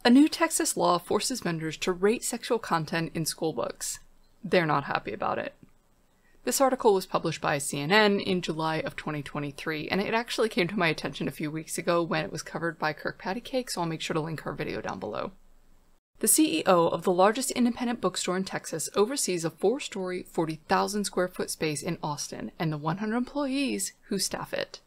A new Texas law forces vendors to rate sexual content in school books. They're not happy about it. This article was published by CNN in July of 2023, and it actually came to my attention a few weeks ago when it was covered by Kirk Patty Cake, so I'll make sure to link her video down below. The CEO of the largest independent bookstore in Texas oversees a 4-story, 40,000 square foot space in Austin and the 100 employees who staff it.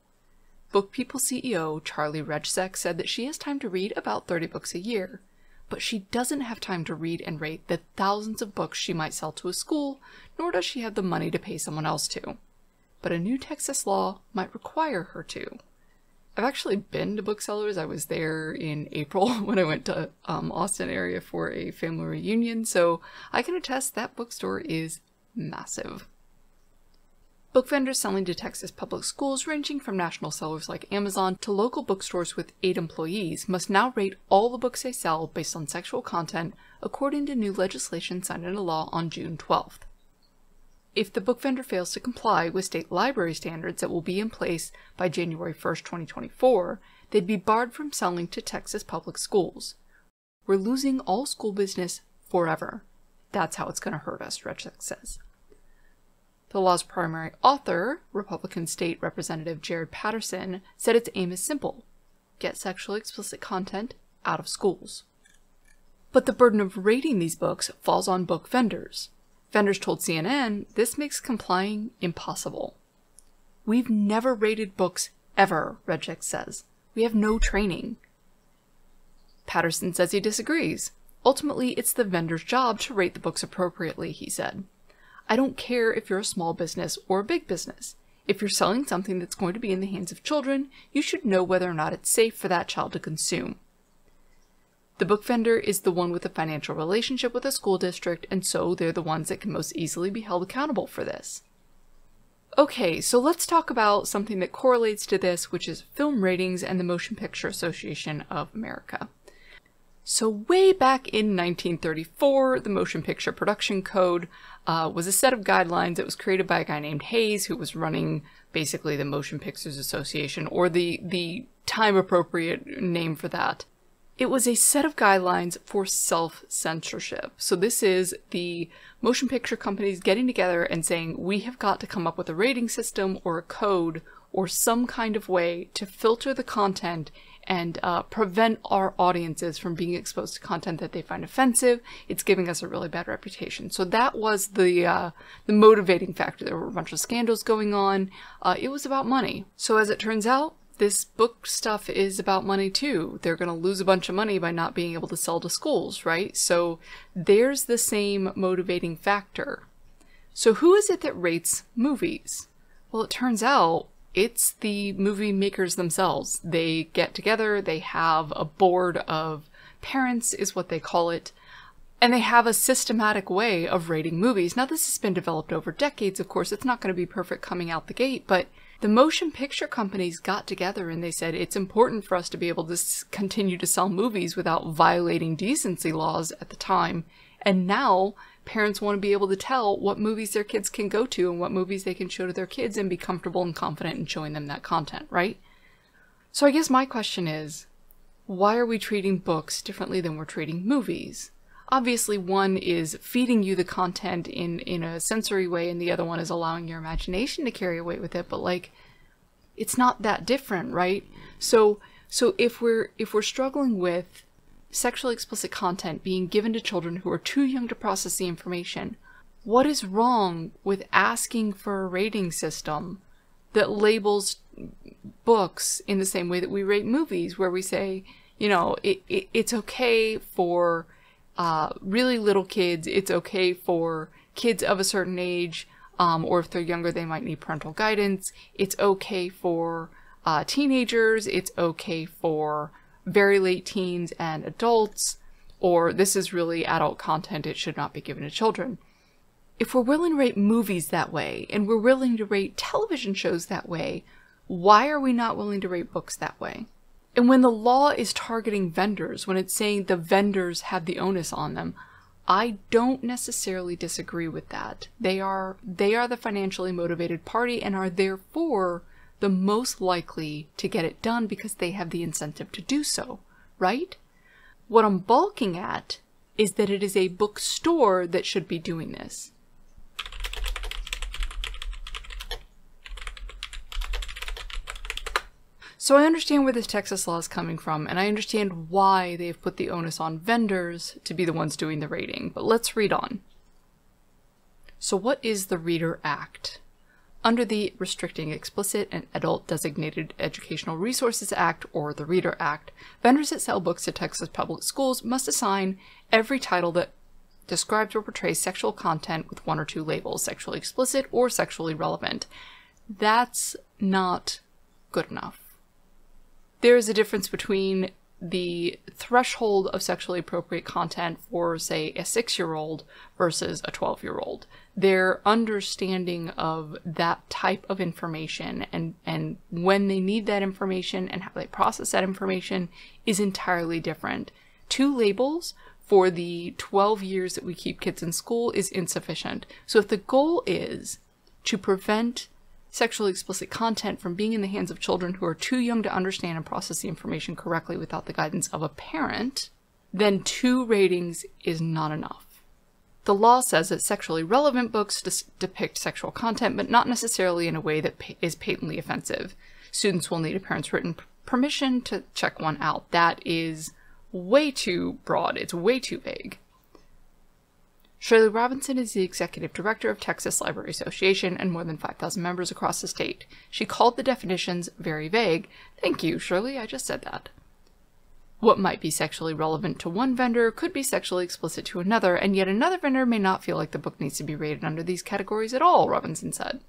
Book People CEO Charlie Rejcek said that she has time to read about 30 books a year, but she doesn't have time to read and rate the thousands of books she might sell to a school, nor does she have the money to pay someone else to. But a new Texas law might require her to. I've actually been to booksellers. I was there in April when I went to Austin area for a family reunion, so I can attest that bookstore is massive. Book vendors selling to Texas public schools, ranging from national sellers like Amazon to local bookstores with 8 employees, must now rate all the books they sell based on sexual content, according to new legislation signed into law on June 12th. If the book vendor fails to comply with state library standards that will be in place by January 1st, 2024, they'd be barred from selling to Texas public schools. We're losing all school business forever. That's how it's going to hurt us, Rejcek says. The law's primary author, Republican State Representative Jared Patterson, said its aim is simple: get sexually explicit content out of schools. But the burden of rating these books falls on book vendors. Vendors told CNN this makes complying impossible. We've never rated books ever, Rejcek says. We have no training. Patterson says he disagrees. Ultimately, it's the vendor's job to rate the books appropriately, he said. I don't care if you're a small business or a big business. If you're selling something that's going to be in the hands of children, you should know whether or not it's safe for that child to consume. The book vendor is the one with a financial relationship with a school district, and so they're the ones that can most easily be held accountable for this. Okay, so let's talk about something that correlates to this, which is film ratings and the Motion Picture Association of America. So way back in 1934, the Motion Picture Production Code was a set of guidelines that was created by a guy named Hayes, who was running basically the Motion Pictures Association, or the time-appropriate name for that. It was a set of guidelines for self-censorship. So this is the motion picture companies getting together and saying, we have got to come up with a rating system or a code or some kind of way to filter the content and prevent our audiences from being exposed to content that they find offensive. It's giving us a really bad reputation. So that was the motivating factor. There were a bunch of scandals going on. It was about money. So as it turns out, this book stuff is about money too. They're going to lose a bunch of money by not being able to sell to schools, right? So there's the same motivating factor. So who is it that rates movies? Well, it turns out it's the movie makers themselves. They get together, they have a board of parents is what they call it, and they have a systematic way of rating movies. Now this has been developed over decades, of course. It's not going to be perfect coming out the gate, but the motion picture companies got together and they said it's important for us to be able to continue to sell movies without violating decency laws at the time. And now parents want to be able to tell what movies their kids can go to and what movies they can show to their kids and be comfortable and confident in showing them that content, right? So I guess my question is, why are we treating books differently than we're treating movies? Obviously, one is feeding you the content in a sensory way, and the other one is allowing your imagination to carry away with it. But like, it's not that different, right? So if we're struggling with sexually explicit content being given to children who are too young to process the information, what is wrong with asking for a rating system that labels books in the same way that we rate movies, where we say, you know, it's okay for really little kids, it's okay for kids of a certain age, or if they're younger, they might need parental guidance. It's okay for teenagers, it's okay for very late teens and adults, or this is really adult content, it should not be given to children. If we're willing to rate movies that way, and we're willing to rate television shows that way, why are we not willing to rate books that way? And when the law is targeting vendors, when it's saying the vendors have the onus on them, I don't necessarily disagree with that. They are the financially motivated party and are therefore the most likely to get it done because they have the incentive to do so, right? What I'm balking at is that it is a bookstore that should be doing this. So I understand where this Texas law is coming from, and I understand why they've put the onus on vendors to be the ones doing the rating, but let's read on. So what is the Reader Act? Under the Restricting Explicit and Adult Designated Educational Resources Act, or the Reader Act, vendors that sell books to Texas public schools must assign every title that describes or portrays sexual content with one or two labels, sexually explicit or sexually relevant. That's not good enough. There is a difference between the threshold of sexually appropriate content for, say, a 6-year-old versus a 12-year-old. Their understanding of that type of information and when they need that information and how they process that information is entirely different. 2 labels for the 12 years that we keep kids in school is insufficient. So if the goal is to prevent sexually explicit content from being in the hands of children who are too young to understand and process the information correctly without the guidance of a parent, then 2 ratings is not enough. The law says that sexually relevant books depict sexual content, but not necessarily in a way that is patently offensive. Students will need a parent's written permission to check one out. That is way too broad. It's way too vague. Shirley Robinson is the executive director of Texas Library Association and more than 5,000 members across the state. She called the definitions very vague. Thank you, Shirley, I just said that. What might be sexually relevant to one vendor could be sexually explicit to another, and yet another vendor may not feel like the book needs to be rated under these categories at all, Robinson said.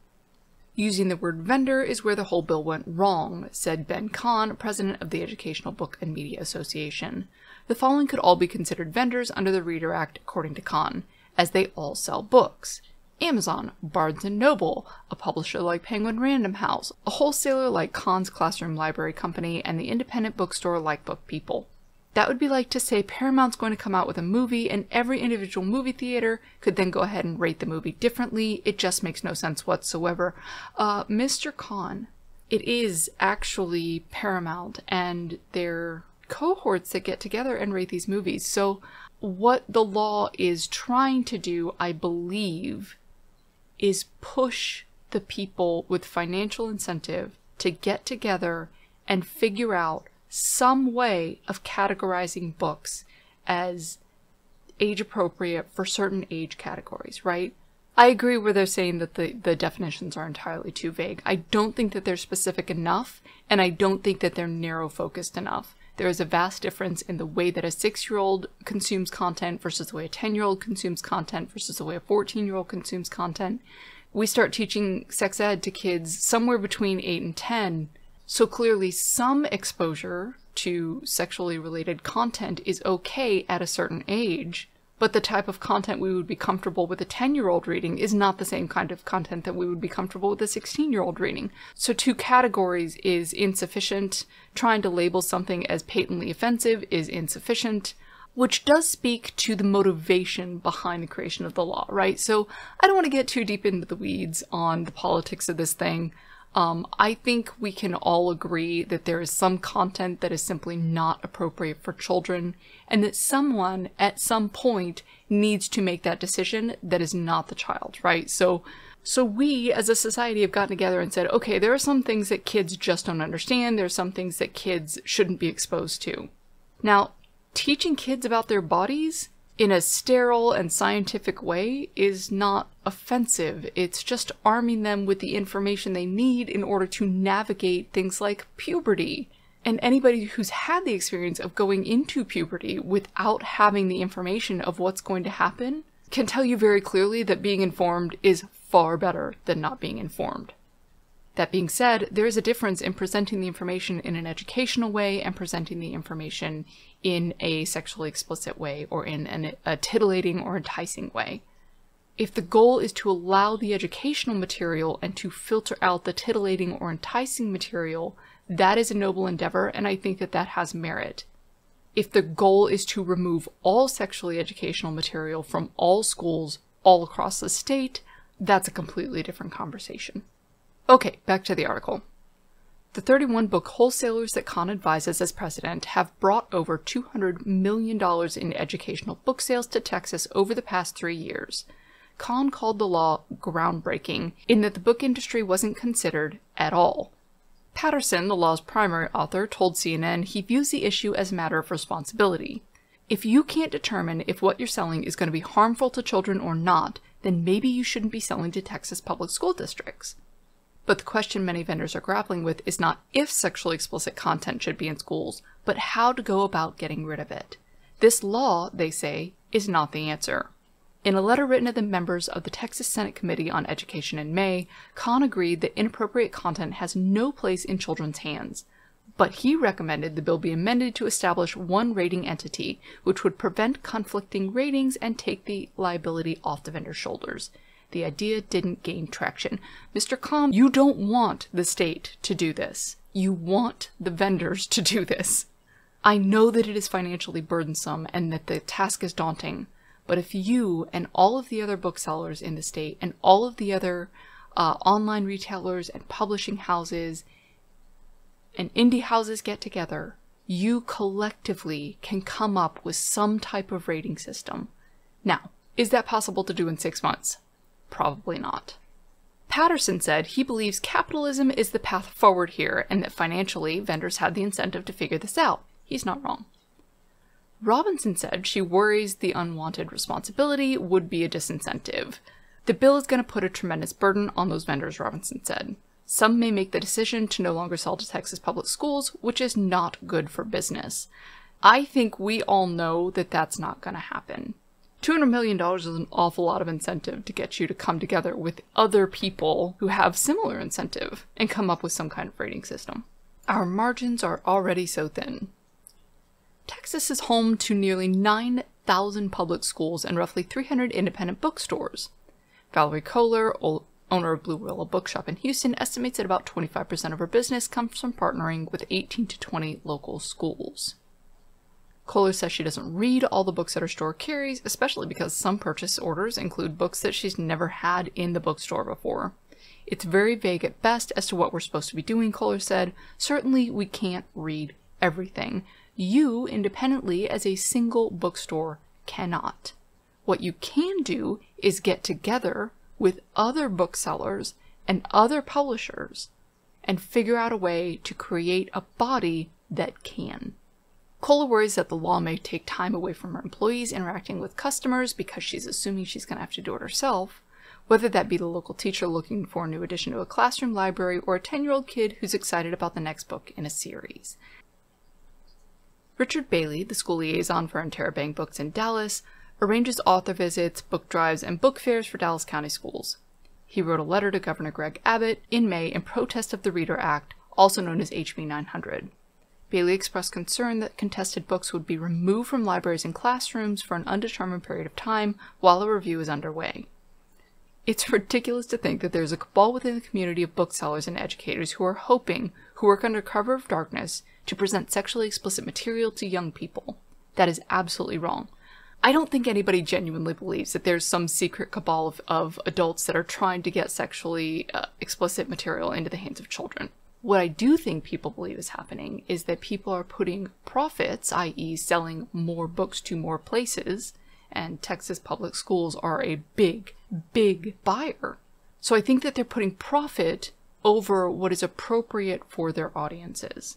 Using the word vendor is where the whole bill went wrong, said Ben Kahn, president of the Educational Book and Media Association. The following could all be considered vendors under the Reader Act, according to Kahn, as they all sell books. Amazon, Barnes & Noble, a publisher like Penguin Random House, a wholesaler like Kahn's Classroom Library Company, and the independent bookstore like Book People. That would be like to say Paramount's going to come out with a movie and every individual movie theater could then go ahead and rate the movie differently. It just makes no sense whatsoever. Mr. Kahn, it is actually Paramount and their cohorts that get together and rate these movies. So what the law is trying to do, I believe, is push the people with financial incentive to get together and figure out some way of categorizing books as age appropriate for certain age categories, right? I agree where they're saying that the definitions are entirely too vague. I don't think that they're specific enough, and I don't think that they're narrow-focused enough. There is a vast difference in the way that a 6-year-old consumes content versus the way a 10-year-old consumes content versus the way a 14-year-old consumes content. We start teaching sex ed to kids somewhere between 8 and 10, so clearly some exposure to sexually related content is okay at a certain age, but the type of content we would be comfortable with a 10-year-old reading is not the same kind of content that we would be comfortable with a 16-year-old reading. So 2 categories is insufficient. Trying to label something as patently offensive is insufficient, which does speak to the motivation behind the creation of the law, right? So I don't want to get too deep into the weeds on the politics of this thing. I think we can all agree that there is some content that is simply not appropriate for children, and that someone at some point needs to make that decision that is not the child, right? So we as a society have gotten together and said, okay, there are some things that kids just don't understand. There are some things that kids shouldn't be exposed to. Now, teaching kids about their bodies in a sterile and scientific way is not offensive. It's just arming them with the information they need in order to navigate things like puberty. And anybody who's had the experience of going into puberty without having the information of what's going to happen can tell you very clearly that being informed is far better than not being informed. That being said, there is a difference in presenting the information in an educational way and presenting the information in a sexually explicit way or in a titillating or enticing way. If the goal is to allow the educational material and to filter out the titillating or enticing material, that is a noble endeavor, and I think that that has merit. If the goal is to remove all sexually educational material from all schools all across the state, that's a completely different conversation. Okay, back to the article. The 31 book wholesalers that Khan advises as president have brought over $200 million in educational book sales to Texas over the past 3 years. Khan called the law groundbreaking in that the book industry wasn't considered at all. Patterson, the law's primary author, told CNN he views the issue as a matter of responsibility. If you can't determine if what you're selling is going to be harmful to children or not, then maybe you shouldn't be selling to Texas public school districts. But the question many vendors are grappling with is not if sexually explicit content should be in schools, but how to go about getting rid of it. This law, they say, is not the answer. In a letter written to the members of the Texas Senate Committee on Education in May, Khan agreed that inappropriate content has no place in children's hands. But he recommended the bill be amended to establish one rating entity, which would prevent conflicting ratings and take the liability off the vendor's shoulders. The idea didn't gain traction. Mr. Khan, you don't want the state to do this. You want the vendors to do this. I know that it is financially burdensome and that the task is daunting, but if you and all of the other booksellers in the state and all of the other online retailers and publishing houses and indie houses get together, you collectively can come up with some type of rating system. Now, is that possible to do in 6 months? Probably not. Patterson said he believes capitalism is the path forward here and that financially vendors had the incentive to figure this out. He's not wrong. Robinson said she worries the unwanted responsibility would be a disincentive. The bill is going to put a tremendous burden on those vendors, Robinson said. Some may make the decision to no longer sell to Texas public schools, which is not good for business. I think we all know that that's not going to happen. $200 million is an awful lot of incentive to get you to come together with other people who have similar incentive and come up with some kind of rating system. Our margins are already so thin. Texas is home to nearly 9,000 public schools and roughly 300 independent bookstores. Valerie Kohler, owner of Blue Willow Bookshop in Houston, estimates that about 25% of her business comes from partnering with 18 to 20 local schools. Kohler says she doesn't read all the books that her store carries, especially because some purchase orders include books that she's never had in the bookstore before. It's very vague at best as to what we're supposed to be doing, Kohler said. Certainly we can't read everything. You, independently as a single bookstore, cannot. What you can do is get together with other booksellers and other publishers and figure out a way to create a body that can. Kohler worries that the law may take time away from her employees interacting with customers because she's assuming she's going to have to do it herself, whether that be the local teacher looking for a new addition to a classroom library or a 10-year-old kid who's excited about the next book in a series. Richard Bailey, the school liaison for Interrobang Books in Dallas, arranges author visits, book drives, and book fairs for Dallas County schools. He wrote a letter to Governor Greg Abbott in May in protest of the Reader Act, also known as HB 900. Bailey expressed concern that contested books would be removed from libraries and classrooms for an undetermined period of time while a review is underway. It's ridiculous to think that there's a cabal within the community of booksellers and educators who work under cover of darkness to present sexually explicit material to young people. That is absolutely wrong. I don't think anybody genuinely believes that there's some secret cabal of adults that are trying to get sexually explicit material into the hands of children. What I do think people believe is happening is that people are putting profits, i.e. selling more books to more places, and Texas public schools are a big, big buyer. So I think that they're putting profit over what is appropriate for their audiences.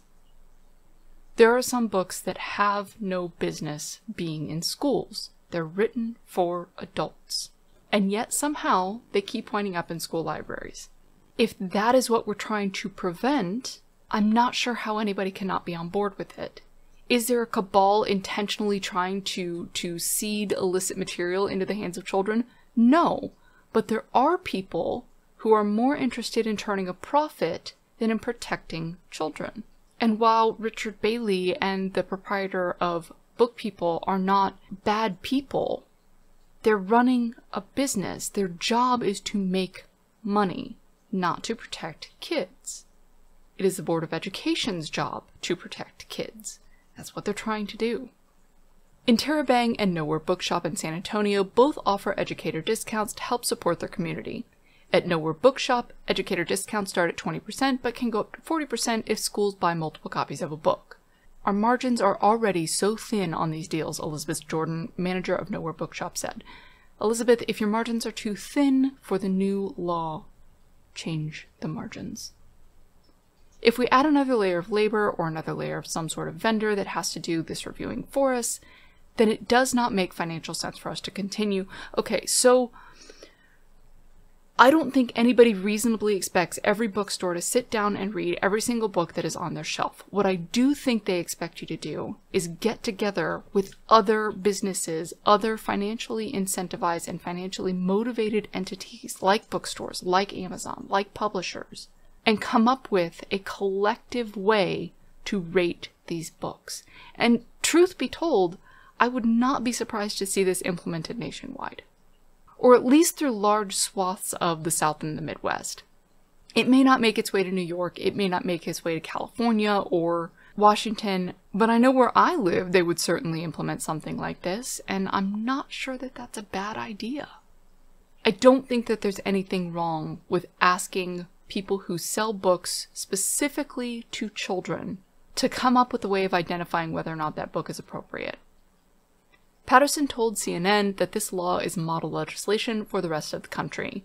There are some books that have no business being in schools. They're written for adults. And yet somehow they keep winding up in school libraries. If that is what we're trying to prevent, I'm not sure how anybody cannot be on board with it. Is there a cabal intentionally trying to seed illicit material into the hands of children? No, but there are people who are more interested in turning a profit than in protecting children. And while Richard Bailey and the proprietor of Book People are not bad people, they're running a business. Their job is to make money, not to protect kids. It is the Board of Education's job to protect kids. That's what they're trying to do. Interrobang and Nowhere Bookshop in San Antonio both offer educator discounts to help support their community. At Nowhere Bookshop, educator discounts start at 20% but can go up to 40% if schools buy multiple copies of a book. Our margins are already so thin on these deals, Elizabeth Jordan, manager of Nowhere Bookshop, said. Elizabeth, if your margins are too thin for the new law, change the margins. If we add another layer of labor or another layer of some sort of vendor that has to do this reviewing for us, then it does not make financial sense for us to continue. Okay, so I don't think anybody reasonably expects every bookstore to sit down and read every single book that is on their shelf. What I do think they expect you to do is get together with other businesses, other financially incentivized and financially motivated entities like bookstores, like Amazon, like publishers, and come up with a collective way to rate these books. And truth be told, I would not be surprised to see this implemented nationwide, or at least through large swaths of the South and the Midwest. It may not make its way to New York, it may not make its way to California or Washington, but I know where I live they would certainly implement something like this, and I'm not sure that that's a bad idea. I don't think that there's anything wrong with asking people who sell books specifically to children to come up with a way of identifying whether or not that book is appropriate. Patterson told CNN that this law is model legislation for the rest of the country.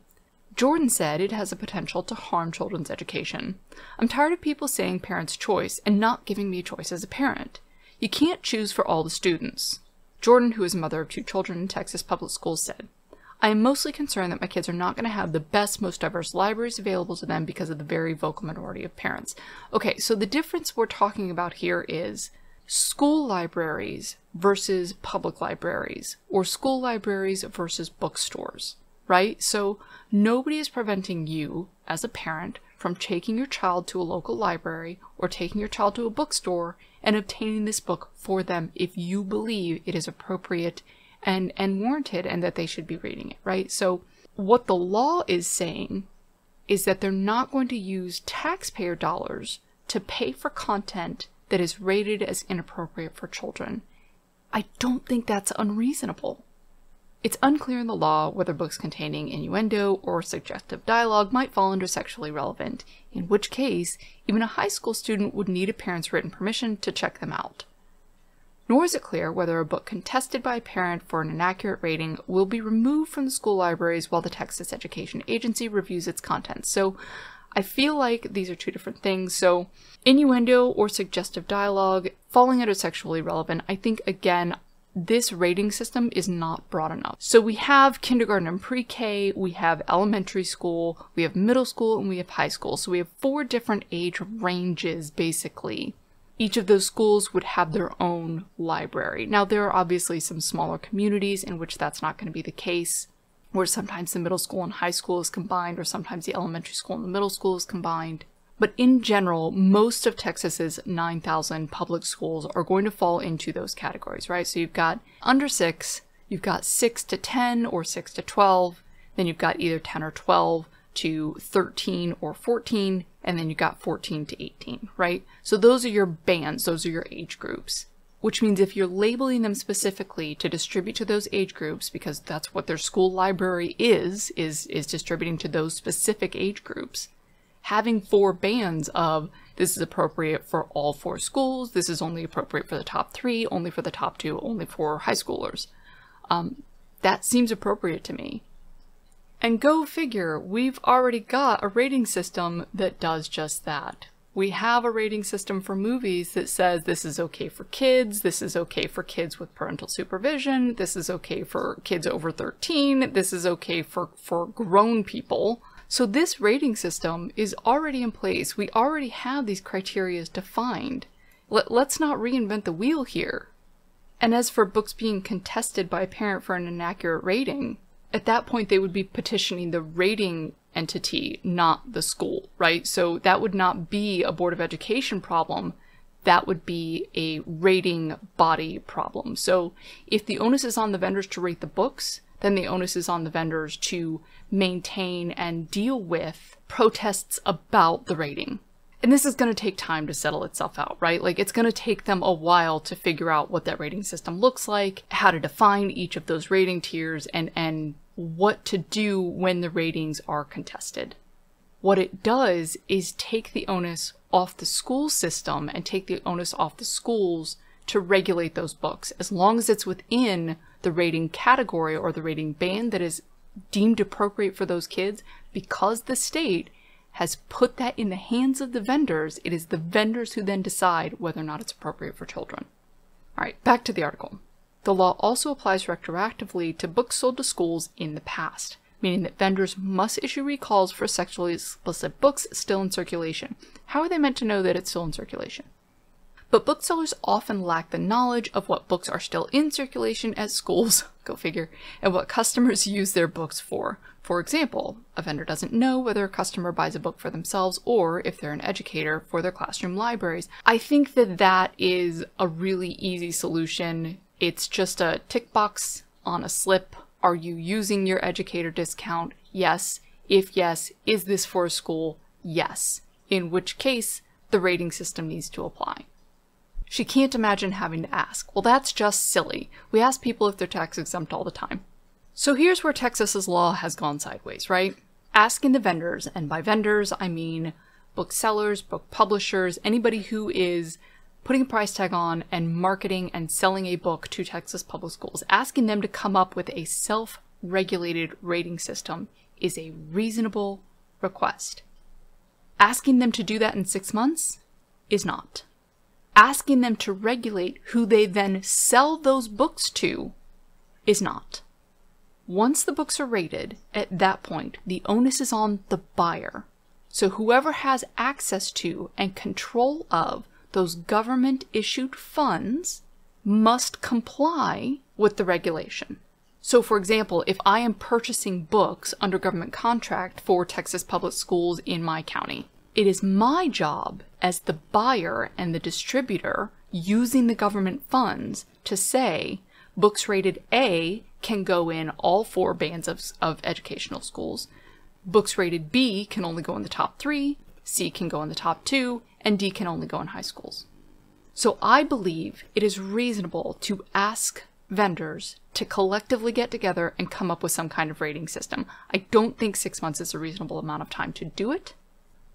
Jordan said it has the potential to harm children's education. I'm tired of people saying parents' choice and not giving me a choice as a parent. You can't choose for all the students. Jordan, who is a mother of 2 children in Texas public schools, said, I am mostly concerned that my kids are not going to have the best, most diverse libraries available to them because of the very vocal minority of parents. Okay, so the difference we're talking about here is school libraries versus public libraries, or school libraries versus bookstores, right? So nobody is preventing you, as a parent, from taking your child to a local library or taking your child to a bookstore and obtaining this book for them if you believe it is appropriate and warranted and that they should be reading it, right? So what the law is saying is that they're not going to use taxpayer dollars to pay for content that is rated as inappropriate for children. I don't think that's unreasonable. It's unclear in the law whether books containing innuendo or suggestive dialogue might fall under sexually relevant, in which case even a high school student would need a parent's written permission to check them out. Nor is it clear whether a book contested by a parent for an inaccurate rating will be removed from the school libraries while the Texas Education Agency reviews its contents. So I feel like these are two different things. So innuendo or suggestive dialogue falling under sexually relevant, I think, again, this rating system is not broad enough. So we have kindergarten and pre-K, we have elementary school, we have middle school, and we have high school. So we have 4 different age ranges, basically. Each of those schools would have their own library. Now, there are obviously some smaller communities in which that's not going to be the case, where sometimes the middle school and high school is combined, or sometimes the elementary school and the middle school is combined. But in general, most of Texas's 9,000 public schools are going to fall into those categories, right? So you've got under 6, you've got 6 to 10 or 6 to 12, then you've got either 10 or 12 to 13 or 14, and then you've got 14 to 18, right? So those are your bands, those are your age groups. Which means if you're labeling them specifically to distribute to those age groups, because that's what their school library is distributing to those specific age groups, having 4 bands of this is appropriate for all 4 schools, this is only appropriate for the top 3, only for the top 2, only for high schoolers. That seems appropriate to me. And go figure, we've already got a rating system that does just that. We have a rating system for movies that says this is okay for kids, this is okay for kids with parental supervision, this is okay for kids over 13, this is okay for grown people. So this rating system is already in place. We already have these criteria defined. Let's not reinvent the wheel here. And as for books being contested by a parent for an inaccurate rating, at that point they would be petitioning the rating entity, not the school, right? So that would not be a Board of Education problem. That would be a rating body problem. So if the onus is on the vendors to rate the books, then the onus is on the vendors to maintain and deal with protests about the rating. And this is going to take time to settle itself out, right? Like, it's going to take them a while to figure out what that rating system looks like, how to define each of those rating tiers, and what to do when the ratings are contested. What it does is take the onus off the school system and take the onus off the schools to regulate those books. As long as it's within the rating category or the rating band that is deemed appropriate for those kids, because the state has put that in the hands of the vendors, it is the vendors who then decide whether or not it's appropriate for children. All right, back to the article. The law also applies retroactively to books sold to schools in the past, meaning that vendors must issue recalls for sexually explicit books still in circulation. How are they meant to know that it's still in circulation? But booksellers often lack the knowledge of what books are still in circulation at schools, go figure, and what customers use their books for. For example, a vendor doesn't know whether a customer buys a book for themselves or, if they're an educator, for their classroom libraries. I think that that is a really easy solution. It's just a tick box on a slip. Are you using your educator discount? Yes. If yes, is this for a school? Yes. In which case, the rating system needs to apply. She can't imagine having to ask. Well, that's just silly. We ask people if they're tax exempt all the time. So here's where Texas's law has gone sideways, right? Asking the vendors, and by vendors, I mean booksellers, book publishers, anybody who is putting a price tag on and marketing and selling a book to Texas public schools, asking them to come up with a self-regulated rating system is a reasonable request. Asking them to do that in 6 months is not. Asking them to regulate who they then sell those books to is not. Once the books are rated, at that point, the onus is on the buyer. So whoever has access to and control of those government-issued funds must comply with the regulation. So for example, if I am purchasing books under government contract for Texas public schools in my county, it is my job as the buyer and the distributor using the government funds to say books rated A can go in all 4 bands of educational schools. Books rated B can only go in the top 3, C can go in the top 2, and D can only go in high schools. So I believe it is reasonable to ask vendors to collectively get together and come up with some kind of rating system. I don't think 6 months is a reasonable amount of time to do it.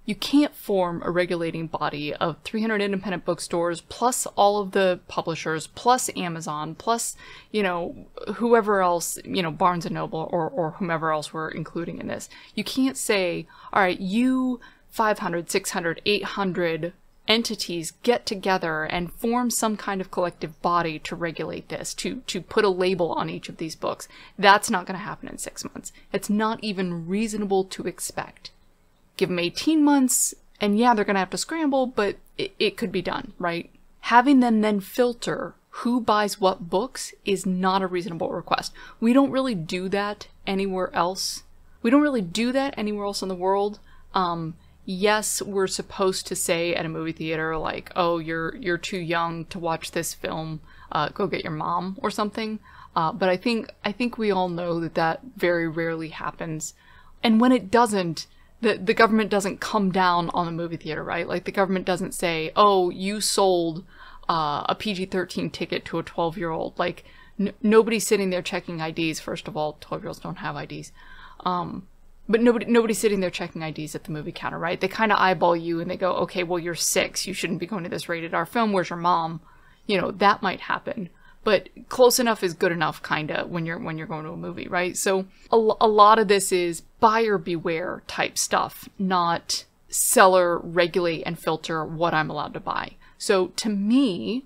You can't form a regulating body of 300 independent bookstores, plus all of the publishers, plus Amazon, plus, whoever else, Barnes & Noble or whomever else we're including in this. You can't say, all right, you 500, 600, 800 entities get together and form some kind of collective body to regulate this, to put a label on each of these books. That's not going to happen in 6 months. It's not even reasonable to expect. Give them 18 months, and yeah, they're going to have to scramble, but it could be done, right? Having them then filter who buys what books is not a reasonable request. We don't really do that anywhere else. We don't really do that anywhere else in the world. Yes, we're supposed to say at a movie theater, like, oh, you're too young to watch this film, go get your mom or something. But I think we all know that very rarely happens. And when it doesn't, the government doesn't come down on the movie theater, right? Like, the government doesn't say, oh, you sold a PG-13 ticket to a 12-year-old. Like, nobody's sitting there checking IDs. First of all, 12-year-olds don't have IDs. But nobody's sitting there checking IDs at the movie counter, right? They kind of eyeball you and they go, okay, well, you're 6. You shouldn't be going to this rated R film. Where's your mom? That might happen. But close enough is good enough, kind of, when you're going to a movie, right? So a lot of this is buyer beware type stuff, not seller regulate and filter what I'm allowed to buy. So to me,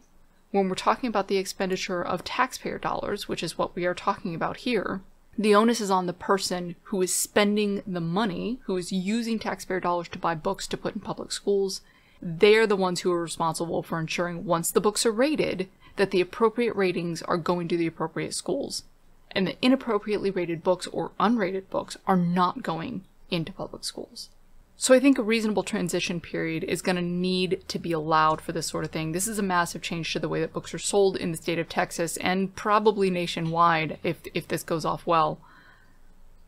when we're talking about the expenditure of taxpayer dollars, which is what we are talking about here, the onus is on the person who is spending the money, who is using taxpayer dollars to buy books to put in public schools. They're the ones who are responsible for ensuring, once the books are rated, that the appropriate ratings are going to the appropriate schools. And the inappropriately rated books or unrated books are not going into public schools. So I think a reasonable transition period is going to need to be allowed for this sort of thing. This is a massive change to the way that books are sold in the state of Texas and probably nationwide if this goes off well.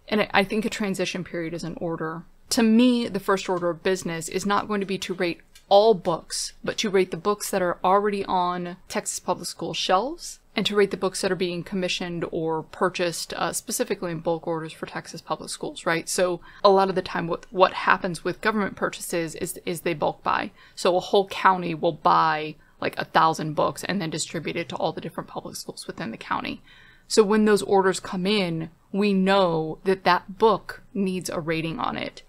And I think a transition period is in order. To me, the first order of business is not going to be to rate all books, but to rate the books that are already on Texas public school shelves and to rate the books that are being commissioned or purchased specifically in bulk orders for Texas public schools, right? So a lot of the time what happens with government purchases is they bulk buy. So a whole county will buy like 1,000 books and then distribute it to all the different public schools within the county. So when those orders come in, we know that that book needs a rating on it.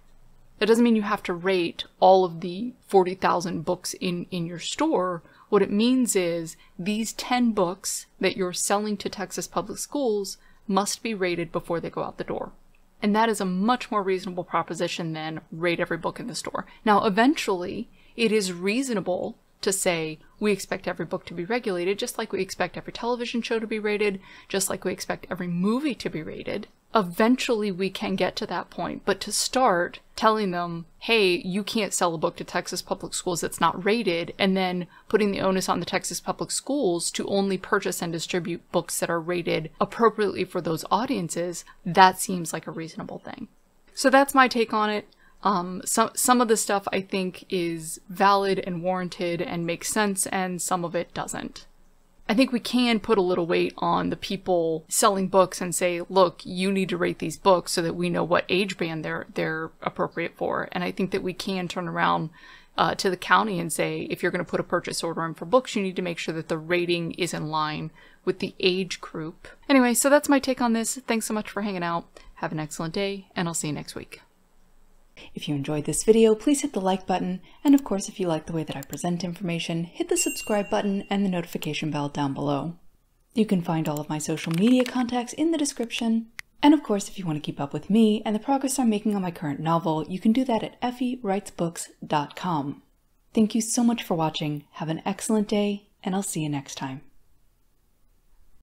That doesn't mean you have to rate all of the 40,000 books in your store. What it means is these 10 books that you're selling to Texas public schools must be rated before they go out the door. And that is a much more reasonable proposition than rate every book in the store. Now, eventually, it is reasonable to say we expect every book to be regulated, just like we expect every television show to be rated, just like we expect every movie to be rated. Eventually we can get to that point, but to start telling them, hey, you can't sell a book to Texas public schools that's not rated, and then putting the onus on the Texas public schools to only purchase and distribute books that are rated appropriately for those audiences, that seems like a reasonable thing. So that's my take on it. Some of the stuff I think is valid and warranted and makes sense, and some of it doesn't. I think we can put a little weight on the people selling books and say, look, you need to rate these books so that we know what age band they're appropriate for. And I think that we can turn around to the county and say, if you're going to put a purchase order in for books, you need to make sure that the rating is in line with the age group. Anyway, so that's my take on this. Thanks so much for hanging out. Have an excellent day, and I'll see you next week. If you enjoyed this video, please hit the like button, and of course if you like the way that I present information, hit the subscribe button and the notification bell down below. You can find all of my social media contacts in the description, and of course if you want to keep up with me and the progress I'm making on my current novel, you can do that at effywritesbooks.com. Thank you so much for watching, have an excellent day, and I'll see you next time.